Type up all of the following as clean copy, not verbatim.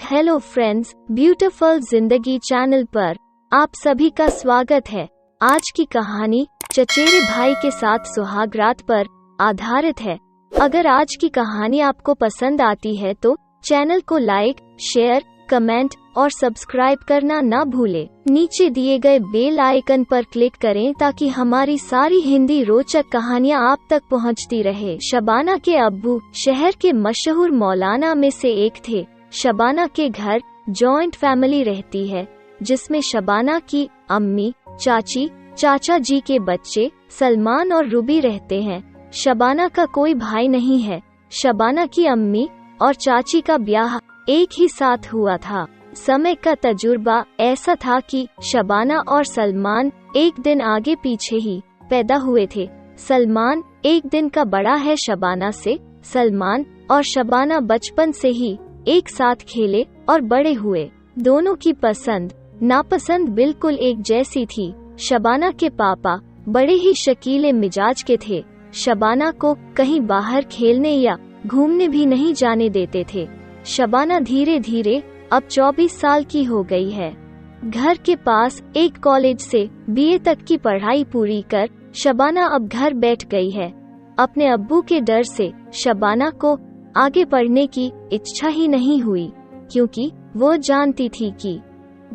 Hello friends, beautiful जिंदगी channel पर आप सभी का स्वागत है। आज की कहानी चचेरे भाई के साथ सुहाग रात पर आधारित है। अगर आज की कहानी आपको पसंद आती है तो चैनल को लाइक, शेयर, कमेंट और सब्सक्राइब करना ना भूलें। नीचे दिए गए बेल आइकन पर क्लिक करें ताकि हमारी सारी हिंदी रोचक कहानियां आप तक पहुंचती रहे। शबाना के अब्बू शहर के मशहूर मौलाना में से एक थे। शबाना के घर जॉइंट फैमिली रहती है, जिसमें शबाना की अम्मी, चाची, चाचा जी के बच्चे सलमान और रूबी रहते हैं। शबाना का कोई भाई नहीं है। शबाना की अम्मी और चाची का ब्याह एक ही साथ हुआ था। समय का तजुर्बा ऐसा था कि शबाना और सलमान एक दिन आगे पीछे ही पैदा हुए थे। सलमान एक दिन का बड़ा है शबाना से। सलमान और शबाना बचपन से ही एक साथ खेले और बड़े हुए। दोनों की पसंद नापसंद बिल्कुल एक जैसी थी। शबाना के पापा बड़े ही शकीले मिजाज के थे। शबाना को कहीं बाहर खेलने या घूमने भी नहीं जाने देते थे। शबाना धीरे धीरे अब 24 साल की हो गई है। घर के पास एक कॉलेज से बीए तक की पढ़ाई पूरी कर शबाना अब घर बैठ गई है। अपने अब्बू के डर से शबाना को आगे पढ़ने की इच्छा ही नहीं हुई, क्योंकि वो जानती थी कि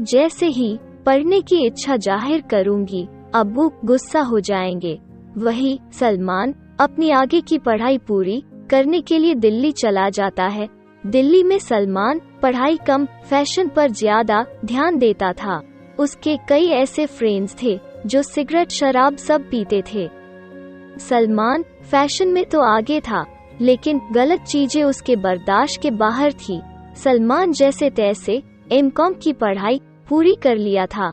जैसे ही पढ़ने की इच्छा जाहिर करूंगी अब्बू गुस्सा हो जाएंगे। वही सलमान अपनी आगे की पढ़ाई पूरी करने के लिए दिल्ली चला जाता है। दिल्ली में सलमान पढ़ाई कम फैशन पर ज्यादा ध्यान देता था। उसके कई ऐसे फ्रेंड्स थे जो सिगरेट शराब सब पीते थे। सलमान फैशन में तो आगे था, लेकिन गलत चीजें उसके बर्दाश्त के बाहर थी। सलमान जैसे तैसे एमकॉम की पढ़ाई पूरी कर लिया था।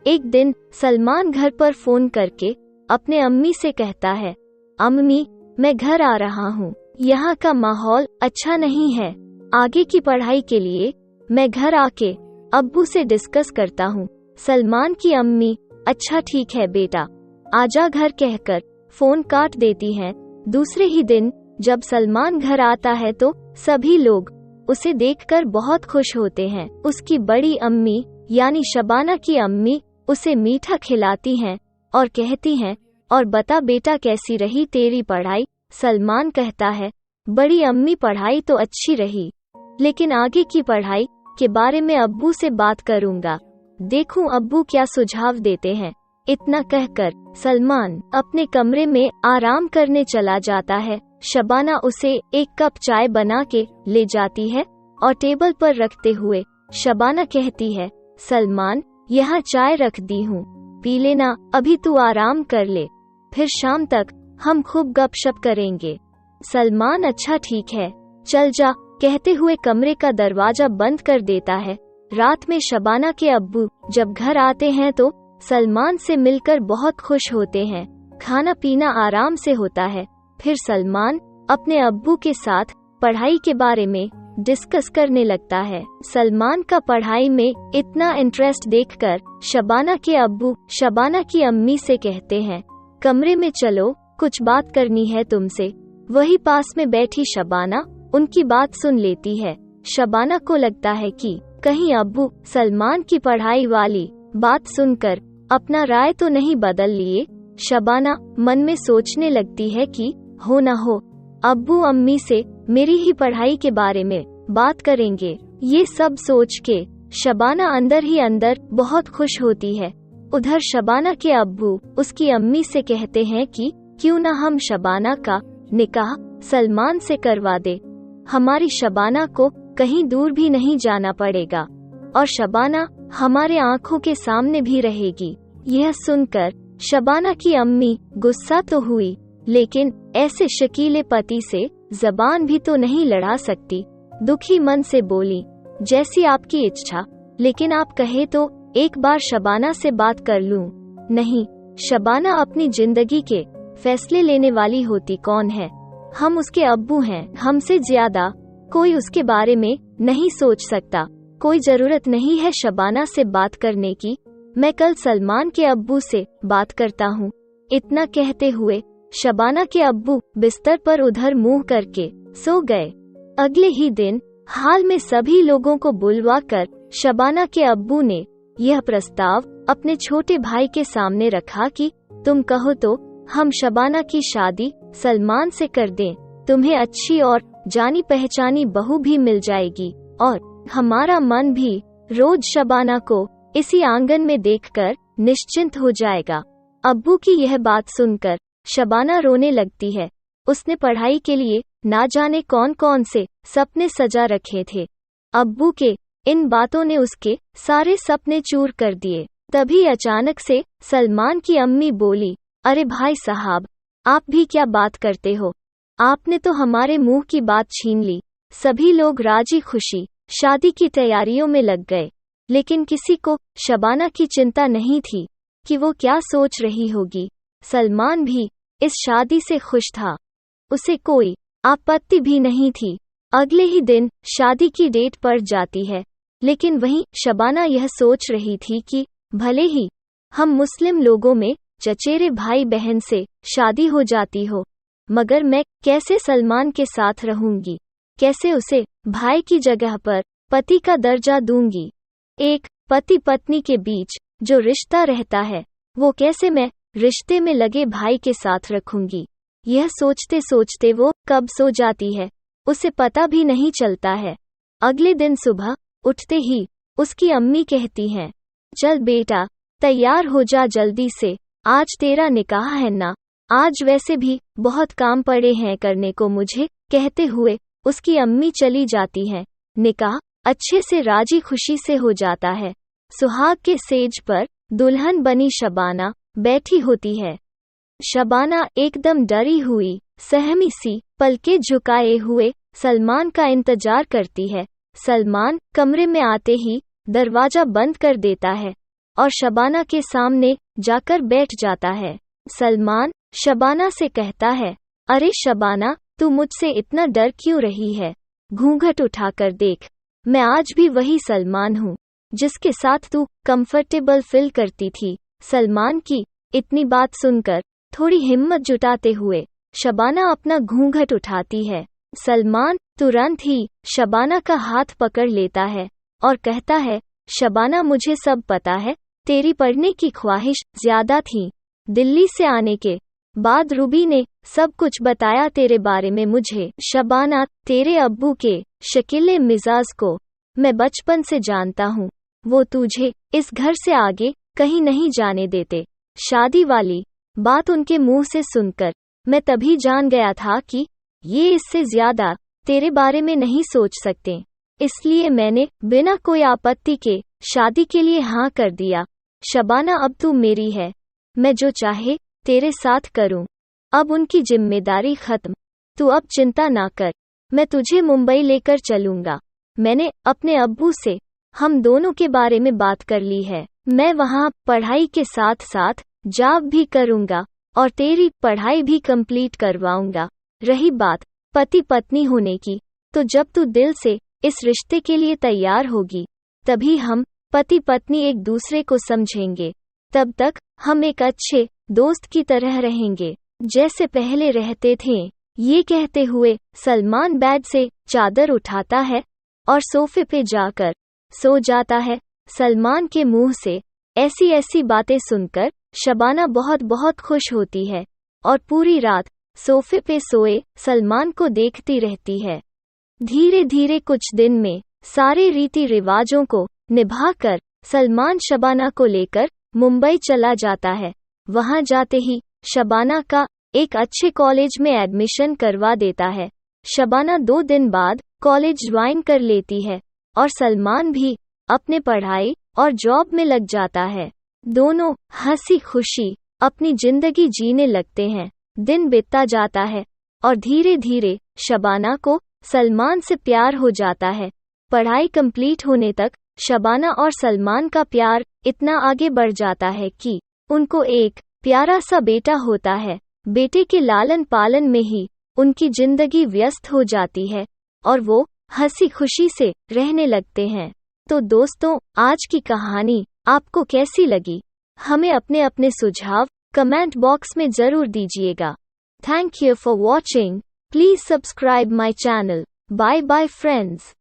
एक दिन सलमान घर पर फोन करके अपने अम्मी से कहता है, अम्मी मैं घर आ रहा हूँ, यहाँ का माहौल अच्छा नहीं है। आगे की पढ़ाई के लिए मैं घर आके अब्बू से डिस्कस करता हूँ। सलमान की अम्मी, अच्छा ठीक है बेटा, आजा घर कहकर फोन काट देती हैं। दूसरे ही दिन जब सलमान घर आता है तो सभी लोग उसे देखकर बहुत खुश होते हैं। उसकी बड़ी अम्मी यानी शबाना की अम्मी उसे मीठा खिलाती हैं और कहती हैं, और बता बेटा कैसी रही तेरी पढ़ाई। सलमान कहता है, बड़ी अम्मी पढ़ाई तो अच्छी रही, लेकिन आगे की पढ़ाई के बारे में अब्बू से बात करूंगा, देखूं अब्बू क्या सुझाव देते हैं। इतना कहकर सलमान अपने कमरे में आराम करने चला जाता है। शबाना उसे एक कप चाय बना के ले जाती है और टेबल पर रखते हुए शबाना कहती है, सलमान यहाँ चाय रख दी हूँ, पी लेना, अभी तू आराम कर ले, फिर शाम तक हम खूब गपशप करेंगे। सलमान, अच्छा ठीक है, चल जा कहते हुए कमरे का दरवाजा बंद कर देता है। रात में शबाना के अब्बू जब घर आते हैं तो सलमान से मिलकर बहुत खुश होते हैं। खाना पीना आराम से होता है। फिर सलमान अपने अब्बू के साथ पढ़ाई के बारे में डिस्कस करने लगता है। सलमान का पढ़ाई में इतना इंटरेस्ट देखकर शबाना के अब्बू शबाना की अम्मी से कहते हैं, कमरे में चलो, कुछ बात करनी है तुमसे। वही पास में बैठी शबाना उनकी बात सुन लेती है। शबाना को लगता है कि कहीं अब्बू सलमान की पढ़ाई वाली बात सुनकर अपना राय तो नहीं बदल लिए। शबाना मन में सोचने लगती है कि हो न हो अब्बू अम्मी से मेरी ही पढ़ाई के बारे में बात करेंगे। ये सब सोच के शबाना अंदर ही अंदर बहुत खुश होती है। उधर शबाना के अब्बू उसकी अम्मी से कहते हैं कि क्यों न हम शबाना का निकाह सलमान से करवा दे। हमारी शबाना को कहीं दूर भी नहीं जाना पड़ेगा और शबाना हमारे आंखों के सामने भी रहेगी। यह सुनकर शबाना की अम्मी गुस्सा तो हुई, लेकिन ऐसे शकीले पति से जबान भी तो नहीं लड़ा सकती। दुखी मन से बोली, जैसी आपकी इच्छा, लेकिन आप कहे तो एक बार शबाना से बात कर लूं। नहीं, शबाना अपनी जिंदगी के फैसले लेने वाली होती कौन है? हम उसके अब्बू हैं, हमसे ज्यादा कोई उसके बारे में नहीं सोच सकता। कोई जरूरत नहीं है शबाना से बात करने की, मैं कल सलमान के अब्बू से बात करता हूँ। इतना कहते हुए शबाना के अब्बू बिस्तर पर उधर मुंह करके सो गए। अगले ही दिन हाल में सभी लोगों को बुलवाकर शबाना के अब्बू ने यह प्रस्ताव अपने छोटे भाई के सामने रखा कि तुम कहो तो हम शबाना की शादी सलमान से कर दें। तुम्हें अच्छी और जानी पहचानी बहू भी मिल जाएगी और हमारा मन भी रोज शबाना को इसी आंगन में देखकर निश्चिंत हो जाएगा। अब्बू की यह बात सुनकर शबाना रोने लगती है। उसने पढ़ाई के लिए ना जाने कौन कौन से सपने सजा रखे थे। अब्बू के इन बातों ने उसके सारे सपने चूर कर दिए। तभी अचानक से सलमान की अम्मी बोली, अरे भाई साहब, आप भी क्या बात करते हो? आपने तो हमारे मुंह की बात छीन ली। सभी लोग राजी खुशी शादी की तैयारियों में लग गए, लेकिन किसी को शबाना की चिंता नहीं थी कि वो क्या सोच रही होगी। सलमान भी इस शादी से खुश था, उसे कोई आपत्ति भी नहीं थी। अगले ही दिन शादी की डेट पड़ जाती है, लेकिन वहीं शबाना यह सोच रही थी कि भले ही हम मुस्लिम लोगों में चचेरे भाई बहन से शादी हो जाती हो, मगर मैं कैसे सलमान के साथ रहूंगी, कैसे उसे भाई की जगह पर पति का दर्जा दूंगी। एक पति पत्नी के बीच जो रिश्ता रहता है, वो कैसे मैं रिश्ते में लगे भाई के साथ रखूंगी। यह सोचते सोचते वो कब सो जाती है, उसे पता भी नहीं चलता है। अगले दिन सुबह उठते ही उसकी अम्मी कहती हैं, चल बेटा तैयार हो जा जल्दी से, आज तेरा निकाह है ना। आज वैसे भी बहुत काम पड़े हैं करने को मुझे। कहते हुए उसकी अम्मी चली जाती हैं। निकाह अच्छे से राजी खुशी से हो जाता है। सुहाग के सेज पर दुल्हन बनी शबाना बैठी होती है। शबाना एकदम डरी हुई सहमी सी पलके झुकाए हुए सलमान का इंतजार करती है। सलमान कमरे में आते ही दरवाजा बंद कर देता है और शबाना के सामने जाकर बैठ जाता है। सलमान शबाना से कहता है, अरे शबाना, तू मुझसे इतना डर क्यों रही है? घूंघट उठाकर देख, मैं आज भी वही सलमान हूँ जिसके साथ तू कंफर्टेबल फील करती थी। सलमान की इतनी बात सुनकर थोड़ी हिम्मत जुटाते हुए शबाना अपना घूंघट उठाती है। सलमान तुरंत ही शबाना का हाथ पकड़ लेता है और कहता है, शबाना मुझे सब पता है, तेरी पढ़ने की ख्वाहिश ज्यादा थी। दिल्ली से आने के बाद रूबी ने सब कुछ बताया तेरे बारे में मुझे। शबाना, तेरे अब्बू के शकीले मिजाज को मैं बचपन से जानता हूँ। वो तुझे इस घर से आगे कहीं नहीं जाने देते। शादी वाली बात उनके मुंह से सुनकर मैं तभी जान गया था कि ये इससे ज्यादा तेरे बारे में नहीं सोच सकते, इसलिए मैंने बिना कोई आपत्ति के शादी के लिए हाँ कर दिया। शबाना, अब तू मेरी है, मैं जो चाहे तेरे साथ करूं। अब उनकी जिम्मेदारी खत्म, तू अब चिंता ना कर, मैं तुझे मुंबई लेकर चलूंगा। मैंने अपने अब्बू से हम दोनों के बारे में बात कर ली है। मैं वहाँ पढ़ाई के साथ साथ जॉब भी करूंगा और तेरी पढ़ाई भी कंप्लीट करवाऊंगा। रही बात पति पत्नी होने की, तो जब तू दिल से इस रिश्ते के लिए तैयार होगी, तभी हम पति पत्नी एक दूसरे को समझेंगे। तब तक हम एक अच्छे दोस्त की तरह रहेंगे, जैसे पहले रहते थे। ये कहते हुए सलमान बेड से चादर उठाता है और सोफे पे जाकर सो जाता है। सलमान के मुंह से ऐसी ऐसी बातें सुनकर शबाना बहुत बहुत खुश होती है और पूरी रात सोफे पे सोए सलमान को देखती रहती है। धीरे धीरे कुछ दिन में सारे रीति रिवाजों को निभाकर सलमान शबाना को लेकर मुंबई चला जाता है। वहां जाते ही शबाना का एक अच्छे कॉलेज में एडमिशन करवा देता है। शबाना 2 दिन बाद कॉलेज ज्वाइन कर लेती है और सलमान भी अपने पढ़ाई और जॉब में लग जाता है। दोनों हंसी खुशी अपनी जिंदगी जीने लगते हैं। दिन बीतता जाता है और धीरे धीरे शबाना को सलमान से प्यार हो जाता है। पढ़ाई कंप्लीट होने तक शबाना और सलमान का प्यार इतना आगे बढ़ जाता है कि उनको एक प्यारा सा बेटा होता है। बेटे के लालन पालन में ही उनकी जिंदगी व्यस्त हो जाती है और वो हंसी खुशी से रहने लगते हैं। तो दोस्तों, आज की कहानी आपको कैसी लगी? हमें अपने अपने सुझाव कमेंट बॉक्स में जरूर दीजिएगा। Thank you for watching. Please subscribe my channel. Bye bye friends.